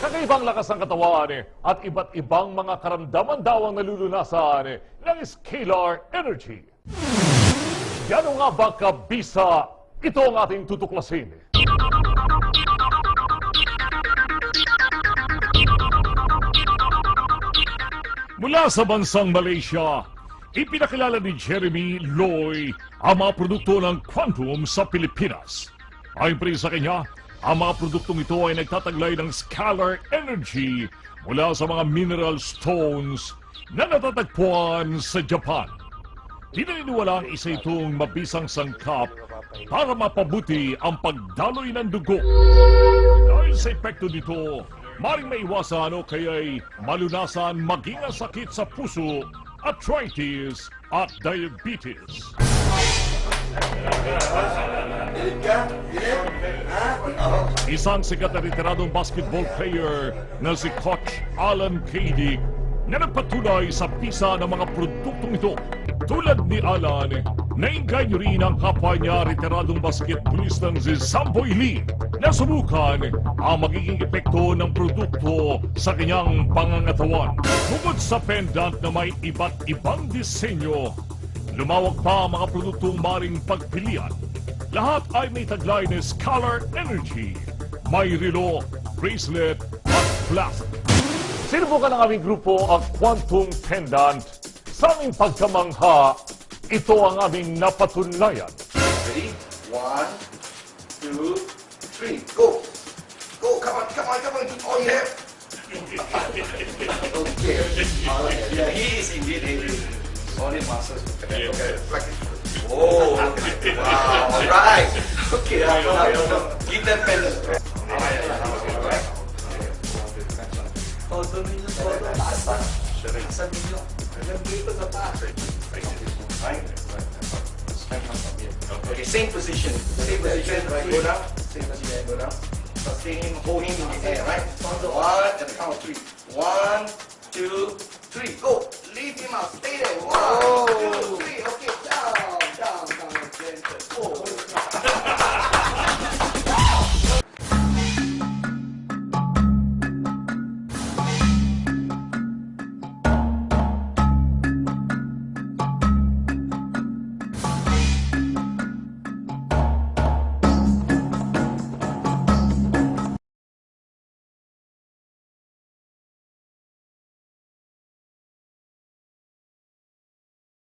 Kakaibang lakas ng katawan at iba't ibang mga karamdaman daw ang nalulunasan ng scalar energy. Gano'n nga ba kabisa? Ito ang ating tutuklasin. Mula sa bansang Malaysia, ipinakilala ni Jeremy Loy ang mga produkto ng quantum sa Pilipinas. Ayon pa rin sa kanya, ang mga produktong ito ay nagtataglay ng scalar energy mula sa mga mineral stones na natatagpuan sa Japan. Pinaniniwala ang isa itong mabisang sangkap para mapabuti ang pagdaloy ng dugo. Dahil sa epekto nito, maring maiwasan o kaya'y malunasan maging ang sakit sa puso, arthritis at diabetes. Isang sikat na retiradong basketball player na si Coach Alan Kaydig na nagpatuloy sa bisa ng mga produktong ito. Tulad ni Alan, nainggay rin ang kapwa niya retiradong basketballistang si Samboy Lee na subukan ang magiging epekto ng produkto sa kanyang pangangatawan. Bukod sa pendant na may iba't ibang disenyo, lumawak pa ang mga produktong maring pagpilian. Lahat ay may taglay ni Scalar Energy. May relo, bracelet at flask. Sinubukan ng aming grupo ang quantum pendant. Sa aming pagkamangha, ito ang aming napatunayan. Ready? 1, 2, 3, go! Go, come on, come on, come on, oh yeah! Okay, alright, yeah, he is indeed a solid muscles. Okay, like it. Oh, wow, alright! Okay, now, give that pendant. Alright. Todo ninyo, todo. Taas ninyo. Nandito sa taas. Okay, same position. Same position. Go down. Same position. Go down. Sustain him, hold him in the air, right? 1 at the count of 3. 1, 2, 3. Go. Leave him out. Stay there. 1, 2, 3. Okay, down, down, down. Gentle. 4.